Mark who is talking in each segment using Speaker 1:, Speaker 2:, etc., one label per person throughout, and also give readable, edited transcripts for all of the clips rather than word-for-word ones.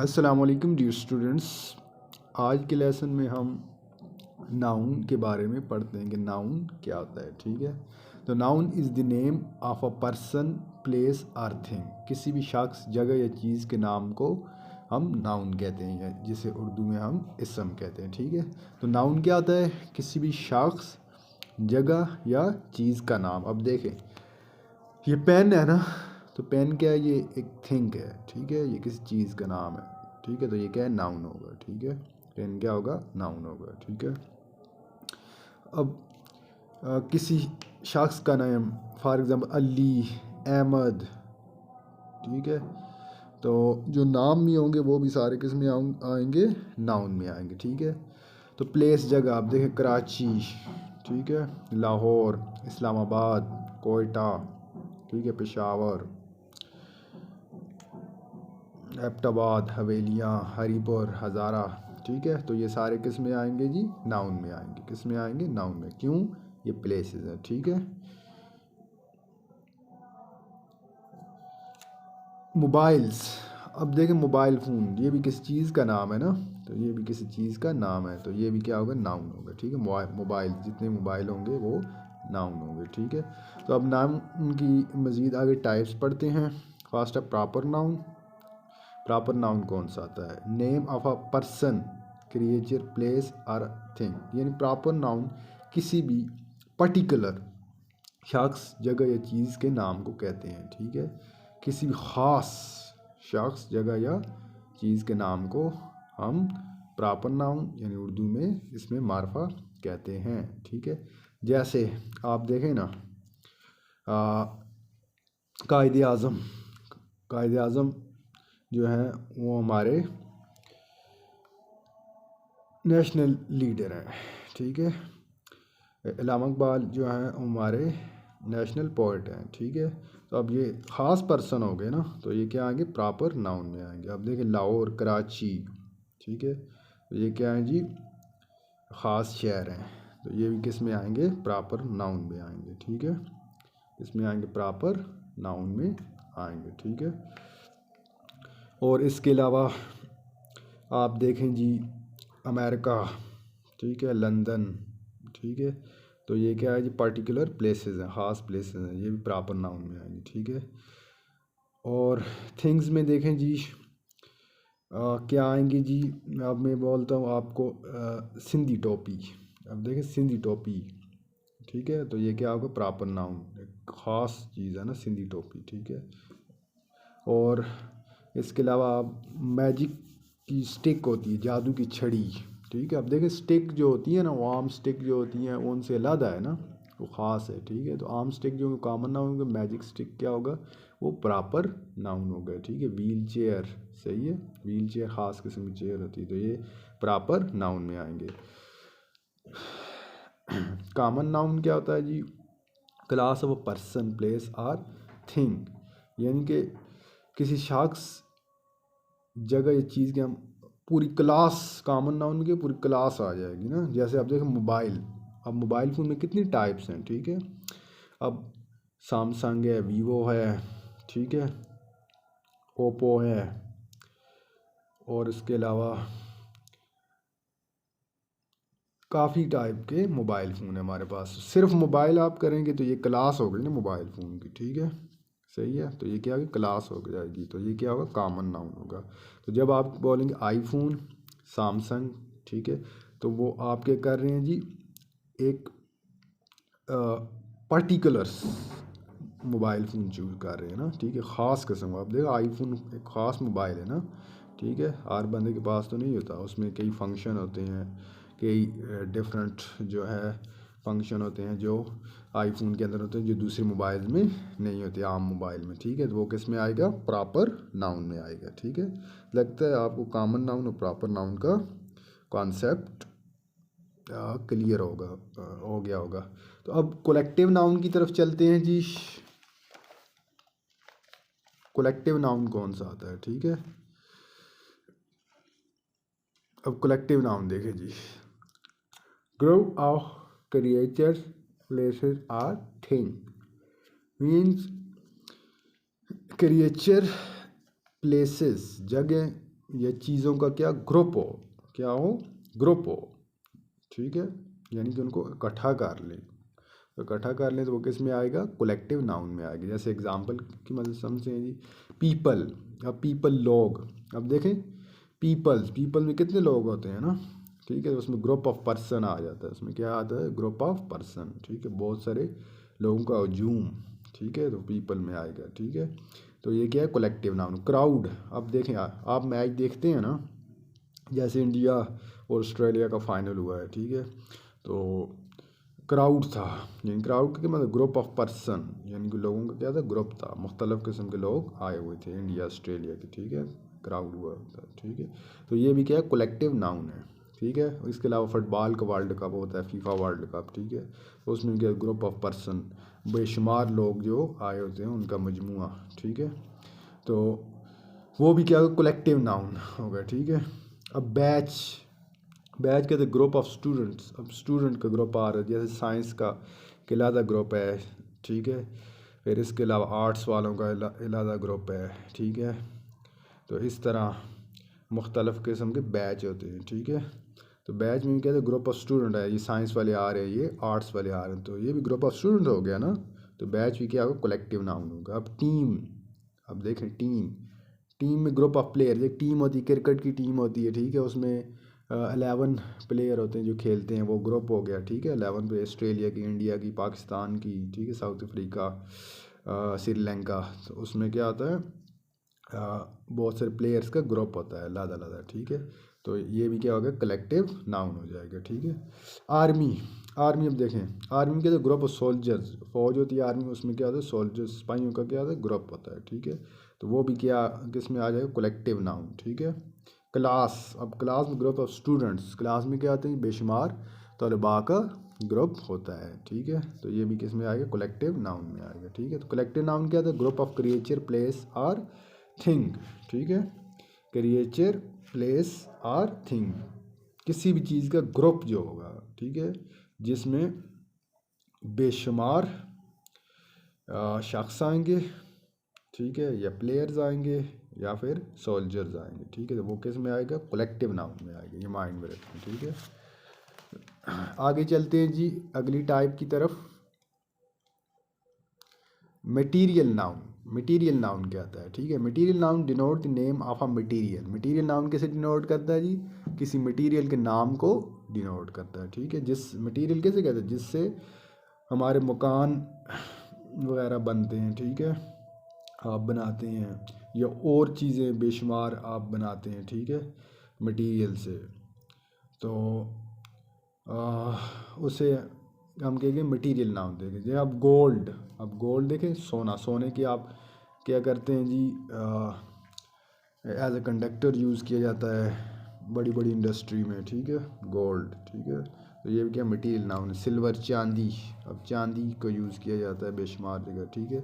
Speaker 1: अस्सलाम वालेकुम dear students. आज के लेसन में हम नाउन के बारे में पढ़ते हैं कि नाउन क्या होता है। ठीक है, तो noun is the name of a person, place और थिंग। किसी भी शख्स, जगह या चीज़ के नाम को हम नाउन कहते हैं, जिसे उर्दू में हम इसम कहते हैं। ठीक है, तो नाउन क्या होता है? किसी भी शख्स, जगह या चीज़ का नाम। अब देखें, ये पेन है ना, तो पेन क्या है? ये एक थिंग है। ठीक है, ये किसी चीज़ का नाम है। ठीक है, तो ये क्या है? नाउन होगा। ठीक है, पेन क्या होगा? नाउन होगा। ठीक है, अब किसी शख्स का नाम, फॉर एग्ज़ाम्पल अली, अहमद। ठीक है, तो जो नाम भी होंगे वो भी सारे किस में आएंगे? नाउन में आएंगे। ठीक है, तो प्लेस, जगह, आप देखें कराची, ठीक है, लाहौर, इस्लामाबाद, कोयटा, ठीक है, पेशावर, एबटाबाद, हवेलियाँ, हरीपुर, हज़ारा। ठीक है, तो ये सारे किस में आएंगे जी? नाउन में आएंगे। किस में आएंगे? नाउन में। क्यों? ये प्लेसेस हैं। ठीक है, मोबाइल्स। अब देखें, मोबाइल फ़ोन, ये भी किसी चीज़ का नाम है ना, तो ये भी किसी चीज़ का नाम है, तो ये भी क्या होगा? नाउन होगा। ठीक है, मोबाइल, जितने मोबाइल होंगे वो नाउन होंगे। ठीक है, तो अब नाउन की मज़ीद आगे टाइप्स पढ़ते हैं। फर्स्ट है प्रॉपर नाउन। प्रॉपर नाउन कौन सा आता है? Name of a person, creature, place और थिंग। यानी प्रॉपर नाउन किसी भी पर्टिकुलर शख्स, जगह या चीज़ के नाम को कहते हैं। ठीक है, किसी भी ख़ास शख्स, जगह या चीज़ के नाम को हम प्रॉपर नाउन यानी उर्दू में इसमें मार्फा कहते हैं। ठीक है, जैसे आप देखें ना, कायदे आज़म। कायदे आज़म जो हैं वो हमारे नेशनल लीडर हैं। ठीक है, इलामा इकबाल जो हैं हमारे नेशनल पोइट हैं। ठीक है, तो अब ये ख़ास पर्सन हो गए ना, तो ये क्या आएंगे? प्रॉपर नाउन में आएंगे। अब देखिए, लाहौर, कराची, ठीक है, तो ये क्या है जी? ख़ास शहर हैं, तो ये भी किस में आएंगे? प्रॉपर नाउन में आएंगे। ठीक है, इसमें आएंगे, प्रॉपर नाउन में आएंगे। ठीक है, और इसके अलावा आप देखें जी, अमेरिका, ठीक है, लंदन, ठीक है, तो ये क्या है जी? पर्टिकुलर प्लेसेस हैं, ख़ास प्लेसेस हैं, ये भी प्रॉपर नाउन में आएंगे। ठीक है, और थिंग्स में देखें जी, क्या आएंगी जी? अब मैं बोलता हूँ आपको, सिंधी टोपी। अब देखें, सिंधी टोपी, ठीक है, तो ये क्या होगा? प्रॉपर नाउन, एक ख़ास चीज़ है ना, सिंधी टोपी। ठीक है, और इसके अलावा मैजिक की स्टिक होती है, जादू की छड़ी। ठीक है, अब देखें, स्टिक जो होती है ना, वो आम स्टिक जो होती हैं उनसे अलग है ना, वो ख़ास है। ठीक है, तो आम स्टिक जो कॉमन नाउन होगा, मैजिक स्टिक क्या होगा? वो प्रॉपर नाउन होगा। ठीक है, व्हील चेयर, सही है, व्हील चेयर ख़ास किस्म की चेयर होती है, तो ये प्रॉपर नाउन में आएंगे। कॉमन नाउन क्या होता है जी? Class of a person, place और थिंग। यानी कि किसी शख्स, जगह या चीज़ की हम पूरी क्लास, कॉमन नाउन की पूरी क्लास आ जाएगी ना। जैसे आप देखें, मोबाइल। अब मोबाइल फ़ोन में कितनी टाइप्स हैं? ठीक है, अब सैमसंग है, वीवो है, ठीक है, ओप्पो है, और इसके अलावा काफ़ी टाइप के मोबाइल फ़ोन है हमारे पास। सिर्फ मोबाइल आप करेंगे तो ये क्लास हो गई ना मोबाइल फ़ोन की। ठीक है, सही है, तो ये क्या होगी? क्लास हो जाएगी, तो ये क्या होगा? कॉमन नाउन होगा। तो जब आप बोलेंगे आईफोन, सैमसंग, ठीक है, तो वो आप क्या कर रहे हैं जी? एक पर्टिकुलर्स मोबाइल फ़ोन चूज़ कर रहे हैं ना। ठीक है, ख़ास किस्म का। आप देखो, आईफोन एक ख़ास मोबाइल है ना। ठीक है, हर बंदे के पास तो नहीं होता, उसमें कई फंक्शन होते हैं, कई डिफरेंट जो है फंक्शन होते हैं जो आईफोन के अंदर होते हैं, जो दूसरे मोबाइल में नहीं होते, आम मोबाइल में। ठीक है, तो वो किस में आएगा? प्रॉपर नाउन में आएगा। ठीक है, लगता है आपको कॉमन नाउन और प्रॉपर नाउन का कॉन्सेप्ट क्लियर होगा, हो गया होगा। तो अब कोलेक्टिव नाउन की तरफ चलते हैं जी। कोलेक्टिव नाउन कौन सा आता है? ठीक है, अब कोलेक्टिव नाउन देखें जी। ग्रुप ऑफ क्रिएचर्स, प्लेसेस और थिंग। मीन्स क्रिएचर, प्लेसेस, जगह ये चीज़ों का क्या ग्रुप हो, क्या हो, ग्रुप हो, ठीक है, यानी कि उनको इकट्ठा कर लें। तो इकट्ठा कर लें तो वो किस में आएगा, कलेक्टिव नाउन में आएगा। जैसे एग्जांपल की मदद समझें जी, पीपल। अब पीपल लोग, अब देखें पीपल में कितने लोग होते हैं ना, ठीक है, तो उसमें ग्रुप ऑफ पर्सन आ जाता है, उसमें क्या आता है, ग्रुप ऑफ पर्सन, ठीक है, बहुत सारे लोगों का हजूम, ठीक है, तो पीपल में आएगा, ठीक है। तो ये क्या है, कलेक्टिव नाउन। क्राउड, अब देखें आप मैच देखते हैं ना, जैसे इंडिया और ऑस्ट्रेलिया का फाइनल हुआ है, ठीक है, तो क्राउड था, यानी क्राउड का मतलब ग्रुप ऑफ पर्सन, यानी कि लोगों का क्या था, ग्रुप था, मुख्तलिफ़ किस्म के लोग आए हुए थे इंडिया ऑस्ट्रेलिया के, ठीक है, क्राउड हुआ था, ठीक है। तो ये भी क्या है, कलेक्टिव नाउन है, ठीक है। इसके अलावा फुटबॉल का वर्ल्ड कप होता है, फीफा वर्ल्ड कप, ठीक है, तो उसमें क्या, ग्रुप ऑफ पर्सन, बेशुमार लोग जो आए होते हैं उनका मजमूआ, ठीक है, तो वो भी क्या, कलेक्टिव नाउन होगा, ठीक है। अब बैच कहते हैं ग्रुप ऑफ स्टूडेंट्स। अब स्टूडेंट का ग्रुप आ रहा है, जैसे साइंस का अलहदा ग्रुप है, ठीक है, फिर इसके अलावा आर्ट्स वालों का अलहदा ग्रुप है, ठीक है। तो इस तरह मुख्तलिफ़ किस्म के बैच होते हैं, ठीक है। तो बैच में भी कहते हैं ग्रुप ऑफ स्टूडेंट है, ये साइंस वाले आ रहे हैं, ये आर्ट्स वाले आ रहे हैं, तो ये भी ग्रुप ऑफ स्टूडेंट हो गया ना। तो बैच भी क्या होगा, कलेक्टिव नाउन होगा। अब टीम, अब देखें टीम में ग्रुप ऑफ प्लेयर, एक टीम होती है, क्रिकेट की टीम होती है, ठीक है, उसमें 11 प्लेयर होते हैं जो खेलते हैं, वो ग्रुप हो गया, ठीक है। 11 पे ऑस्ट्रेलिया की, इंडिया की, पाकिस्तान की, ठीक है, साउथ अफ्रीका, श्रीलंका, तो उसमें क्या होता है, बहुत सारे प्लेयर्स का ग्रुप होता है अलग, ठीक है। तो ये भी क्या होगा, कलेक्टिव नाउन हो जाएगा, ठीक है। आर्मी, अब देखें आर्मी के तो ग्रुप ऑफ सोल्जर्स, फौज होती है आर्मी, उसमें क्या होता है, सोल्जर्स, सिपाहियों का क्या होता है, ग्रुप होता है, ठीक है। तो वो भी क्या किस में आ जाएगा, कलेक्टिव नाउन, ठीक है। क्लास, अब क्लास में ग्रुप ऑफ स्टूडेंट्स, क्लास में क्या आते हैं, बेशुमार तलबा का ग्रुप होता है, ठीक है। तो ये भी किस में आएगा, कलेक्टिव नाउन में आएगा, ठीक है। तो कलेक्टिव नाउन क्या था, ग्रुप ऑफ क्रिएचर, प्लेस और थिंग, ठीक है, क्रिएचर, प्लेस और थिंग, किसी भी चीज़ का ग्रुप जो होगा, ठीक है, जिसमें बेशुमार शख्स आएंगे, ठीक है, या प्लेयर्स आएंगे या फिर सोल्जर्स आएंगे, ठीक है, तो वो किस में आएगा, कलेक्टिव नाउन में आएगा, ये माइंड में रखें, ठीक है। आगे चलते हैं जी अगली टाइप की तरफ, मटीरियल नाउन क्या आता है, ठीक है। Material noun denote the name of a material. Material noun कैसे डिनोट करता है जी, किसी मटीरियल के नाम को डिनोट करता है, ठीक है। जिस मटीरियल कैसे कहते हैं, जिससे हमारे मकान वगैरह बनते हैं, ठीक है, आप बनाते हैं, या और चीज़ें बेशुमार आप बनाते हैं, ठीक है, मटीरियल से, तो उसे हम कहेंगे मटीरियल नाउन देंगे। जैसे आप गोल्ड देखें, सोने की आप क्या करते हैं जी, एज ए कंडक्टर यूज़ किया जाता है बड़ी बड़ी इंडस्ट्री में, ठीक है, गोल्ड, ठीक है, तो ये भी क्या मटीरियल नाउन है। सिल्वर, चांदी, अब चांदी को यूज़ किया जाता है बेशुमार जगह, ठीक है,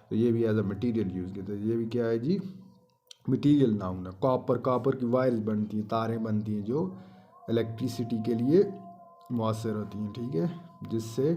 Speaker 1: तो ये भी एज ए मटीरियल यूज़ किया जाता है, ये भी क्या है जी, मटीरियल नाउन है। कॉपर की वायर्स बनती हैं, तारें बनती हैं जो इलेक्ट्रिसिटी के लिए मुअस्सर होती हैं, ठीक है, जिससे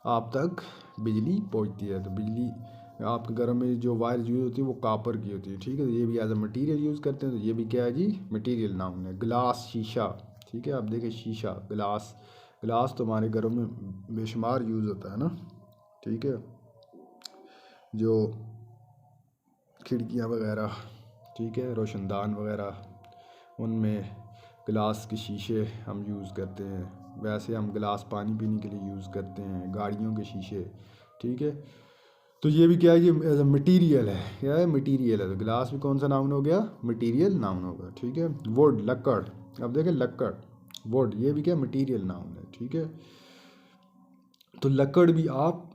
Speaker 1: आप तक बिजली पहुंचती है। तो बिजली आपके घरों में जो वायर यूज़ होती है वो कॉपर की होती है, ठीक है, तो ये भी एज अ मटीरियल यूज़ करते हैं, तो ये भी क्या है जी, मटीरियल नाउन है। ग्लास, शीशा, ठीक है, आप देखें शीशा, ग्लास तो हमारे घरों में बेशुमार यूज़ होता है ना, ठीक है, जो खिड़कियाँ वगैरह, ठीक है, रोशनदान वगैरह, उनमें गिलास के शीशे हम यूज़ करते हैं। वैसे हम गिलास पानी पीने के लिए यूज़ करते हैं, गाड़ियों के शीशे, ठीक है। तो ये भी क्या है, ये एज अ मटीरियल है, क्या है, मटीरियल है। तो गिलास भी कौन सा नाउन हो गया, मटीरियल नाउन होगा, ठीक है। वुड, लकड़, अब देखें लकड़, वुड, ये भी क्या मटीरियल नाउन है, ठीक है। तो लकड़ भी आप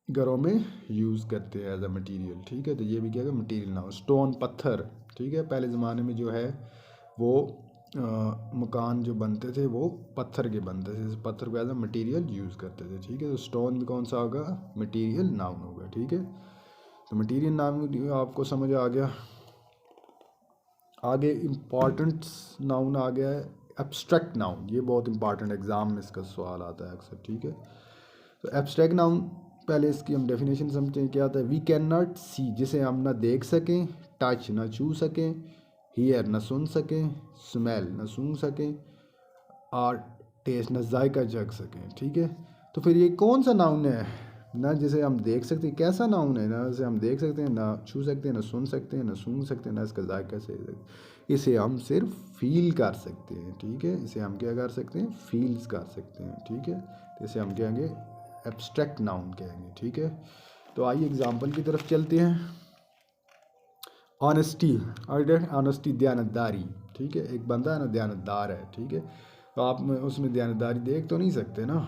Speaker 1: घरों में यूज़ करते हैं एज अ मटीरियल, ठीक है, तो ये भी क्या है, मटीरियल नाउन। स्टोन, पत्थर, ठीक है, पहले ज़माने में जो है वो मकान जो बनते थे वो पत्थर के बनते थे, पत्थर को एज अ मटीरियल यूज़ करते थे, ठीक है। तो स्टोन भी कौन सा होगा, मटीरियल नाउन होगा, ठीक है। तो मटीरियल नाउन आपको समझ आ गया। आगे इम्पॉर्टेंट नाउन आ गया है एब्स्ट्रैक्ट नाउन, ये बहुत इंपॉर्टेंट, एग्ज़ाम में इसका सवाल आता है अक्सर, ठीक है। तो एब्स्ट्रैक्ट नाउन, पहले इसकी हम डेफिनेशन समझते हैं, क्या आता है, वी कैन नॉट सी, जिसे हम ना देख सकें, टच ना छू सकें, हियर ना सुन सकें, स्मेल ना सूंघ सकें, और टेस्ट ना जायका चख सकें, ठीक है। तो फिर ये कौन सा नाउन है ना, जिसे हम देख सकते हैं, कैसा नाउन है ना, जिसे हम देख सकते हैं, ना छू सकते हैं, ना सुन सकते हैं, ना सूंघ सकते हैं, ना इसका जायका से, इसे हम सिर्फ फील कर सकते हैं, ठीक है। इसे हम क्या कर सकते हैं, फील्स कर सकते हैं, ठीक है। तो इसे हम कहेंगे एब्स्ट्रैक्ट नाउन कहेंगे, ठीक है। तो आइए एग्जांपल की तरफ चलते हैं। ऑनेस्टी, ऑनेस्टी दयानतदारी, ठीक है। एक बंदा है ना दयानतदार है, ठीक है। तो आप में उसमें दयानतदारी देख तो नहीं सकते ना,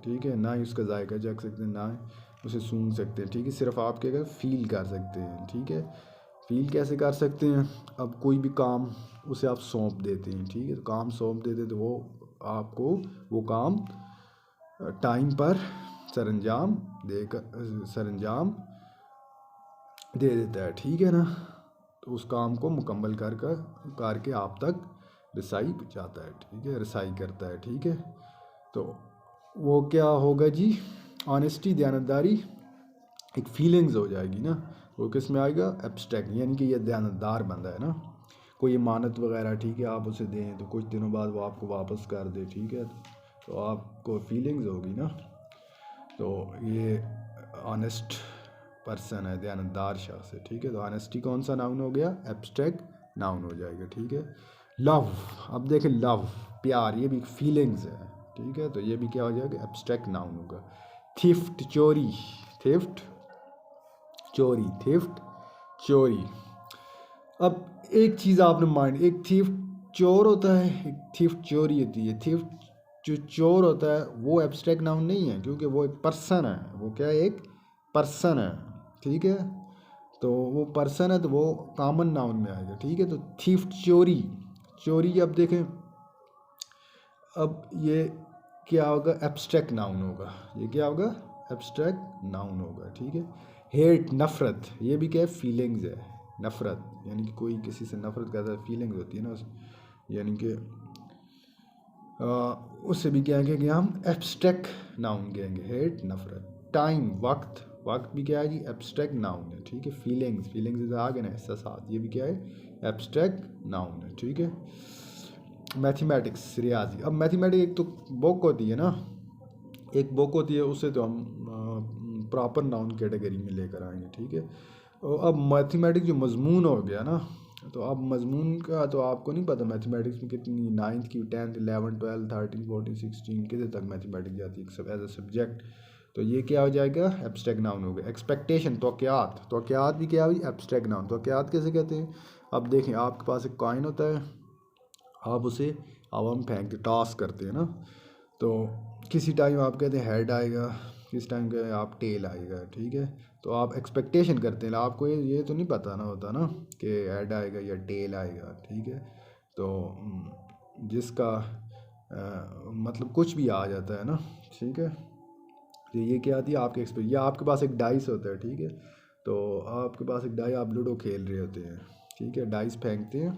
Speaker 1: ठीक है, ना ही उसका जायका चख सकते हैं, ना ही उसे सूंघ सकते हैं, ठीक है। सिर्फ आप क्या कर फील कर सकते हैं, ठीक है। फील कैसे कर सकते हैं, अब कोई भी काम उसे आप सौंप देते हैं, ठीक है। तो काम सौंप देते तो वो आपको वो काम टाइम पर सरंजाम देकर सरंजाम दे देता है, ठीक है ना। तो उस काम को मुकम्मल करके आप तक रसाई पहुँचाता है, ठीक है, रसाई करता है, ठीक है। तो वो क्या होगा जी, ऑनेस्टी दयानतदारी एक फीलिंग्स हो जाएगी ना, वो किस में आएगा, एब्स्ट्रैक्ट, यानी कि ये दयानतदार बंदा है ना, कोई अमानत वगैरह, ठीक है, आप उसे दें तो कुछ दिनों बाद वो आपको वापस कर दे, ठीक है, तो आपको फीलिंग्स होगी ना। तो ये ऑनेस्ट पर्सन है, दयानतदार शख्स है, ठीक है। तो ऑनेस्टी कौन सा नाउन हो गया, एब्स्ट्रैक्ट नाउन हो जाएगा, ठीक है। लव, अब देखें लव प्यार, ये भी फीलिंग्स है, ठीक है। तो ये भी क्या हो जाएगा, एब्स्ट्रैक्ट नाउन होगा। थिफ्ट चोरी, थिफ्ट चोरी, थिफ्ट चोरी। अब एक चीज़ आपने माइंड, एक थीफ चोर होता है, एक थीफ चोरी होती है। थीफ जो चोर होता है वो एब्स्ट्रैक्ट नाउन नहीं है, क्योंकि वो एक पर्सन है, वो क्या है, एक पर्सन है, ठीक है। तो वो पर्सन है तो वो कॉमन नाउन में आएगा, ठीक है। तो थीफ चोरी, चोरी अब देखें, अब ये क्या होगा, एब्स्ट्रैक्ट नाउन होगा, ये क्या होगा, एब्स्ट्रैक्ट नाउन होगा, ठीक है। हेट नफ़रत, ये भी क्या है, फीलिंग्स है, नफ़रत यानी कि कोई किसी से नफ़रत करता है, फीलिंग्स होती है ना यानी कि उससे भी क्या कहेंगे हम, एब्स्ट्रैक्ट नाउन कहेंगे, हेट नफ़रत। टाइम वक्त, वक्त भी क्या है जी, एब्स्ट्रैक्ट नाउन है, ठीक है। फीलिंग्स, फीलिंग्स आगे ना एहसास, ये भी क्या है, एब्स्ट्रैक्ट नाउन है, ठीक है। मैथमेटिक्स रियाजी, अब मैथमेटिक्स एक तो बुक होती है ना, एक बुक होती है, उससे तो हम प्रॉपर नाउन कैटेगरी में लेकर आएंगे, ठीक है। और अब मैथमेटिक्स जो मजमून हो गया ना, तो अब मजमून का तो आपको नहीं पता मैथमेटिक्स में कितनी, 9th की 10th 11 12 13 14 16 कितने तक मैथमेटिक्स जाती है सब एज अ सब्जेक्ट। तो ये क्या हो जाएगा, एब्स्ट्रैक्ट नाउन हो गया। एक्सपेक्टेशन, तोक़यात भी क्या हुई, एब्स्ट्रैक्ट नाउन। तोक़यात कैसे कहते हैं, अब देखें आपके पास एक कॉइन होता है, आप उसे हम फेंकते, टॉस करते हैं ना, तो किसी टाइम आप कहते हैं हेड आएगा, किस टाइम कहते हैं आप टेल आएगा, ठीक है। तो आप एक्सपेक्टेशन करते हैं, आपको ये तो नहीं पता ना होता ना कि हेड आएगा या टेल आएगा, ठीक है। तो जिसका मतलब कुछ भी आ जाता है ना, ठीक है। तो ये क्या आती है आपके एक्सपेक्ट, या आपके पास एक डाइस होता है, ठीक है। तो आपके पास एक डाई, आप लूडो खेल रहे होते हैं, ठीक है, डाइस फेंकते हैं,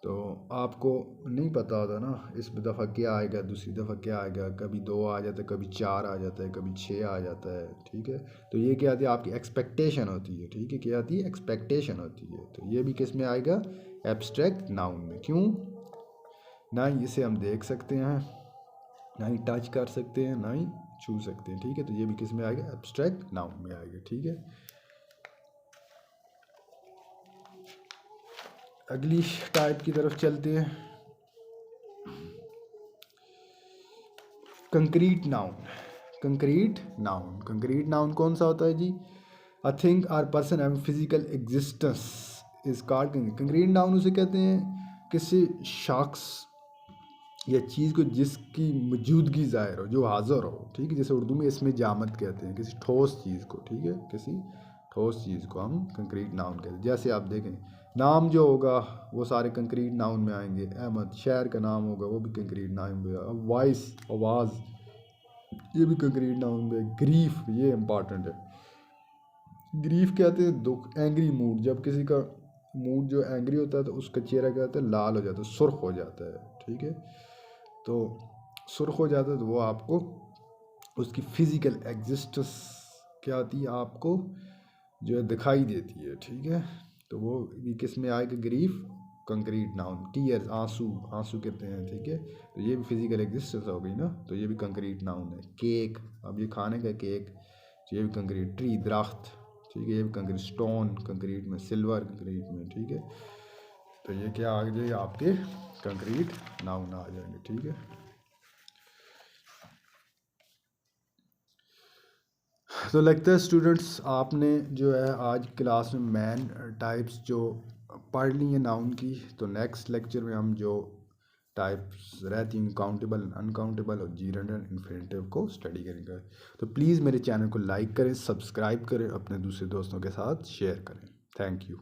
Speaker 1: तो आपको नहीं पता होता ना इस दफ़ा क्या आएगा, दूसरी दफ़ा क्या आएगा, कभी 2 आ जाता है, कभी 4 आ जाता है, कभी 6 आ जाता है, ठीक है। तो ये क्या आती है, आपकी एक्सपेक्टेशन होती है, ठीक है, क्या आती है, एक्सपेक्टेशन होती है। तो ये भी किस में आएगा, एब्स्ट्रैक्ट नाउन में। क्यों, ना ही इसे हम देख सकते हैं, ना ही टच कर सकते हैं, ना ही छू सकते हैं, ठीक है। तो ये भी किस में आएगा, एब्स्ट्रैक्ट नाउन में आएगा, ठीक है। अगली टाइप की तरफ चलते हैं, concrete noun. Concrete noun, concrete noun कौन सा होता है जी, a thing or person and physical existence is called concrete noun. उसे कहते हैं किसी शख्स या चीज़ को जिसकी मौजूदगी ज़ाहिर हो, जो हाज़िर हो, ठीक है। जैसे उर्दू में इसमें जामद कहते हैं किसी ठोस चीज़ को, ठीक है, किसी ठोस चीज़ को हम कंक्रीट नाउन कहते हैं। जैसे आप देखें नाम जो होगा वो सारे कंक्रीट नाउन में आएंगे, अहमद शहर का नाम होगा वो भी कंक्रीट नाउन में, अब वॉइस आवाज़ ये भी कंक्रीट नाउन में। ग्रीफ, ये इम्पॉर्टेंट है, ग्रीफ कहते हैं दुख, एंग्री मूड, जब किसी का मूड जो एंग्री होता है तो उसका चेहरा क्या होता है, लाल हो जाता है, सुर्ख हो जाता है, ठीक है। तो सुर्ख हो जाता है तो वो आपको उसकी फ़िज़िकल एग्जिस्टेंस क्या होती है, आपको जो है दिखाई देती है, ठीक है। तो वो भी किस में आएगा, ग्रीफ कंक्रीट नाउन। टीयर्स, आंसू, आंसू कहते हैं, ठीक है। तो ये भी फिजिकल एग्जिस्टेंस हो गई ना, तो ये भी कंक्रीट नाउन है। केक, अब ये खाने का केक, ये भी कंक्रीट। ट्री, दरख्त, ठीक है, ये भी कंक्रीट। स्टोन कंक्रीट में, सिल्वर कंक्रीट में, ठीक है। तो ये क्या आ जाए आपके कंक्रीट नाउन आ जाएंगे, ठीक है। तो लगता है स्टूडेंट्स आपने जो है आज क्लास में मैन टाइप्स जो पढ़ ली हैं नाउन की। तो नेक्स्ट लेक्चर में हम जो टाइप्स रहती हैं काउंटेबल, अनकाउंटेबल और जीरेंड एंड इन्फिनेटिव को स्टडी करेंगे। तो प्लीज़ मेरे चैनल को लाइक करें, सब्सक्राइब करें, अपने दूसरे दोस्तों के साथ शेयर करें। Thank you.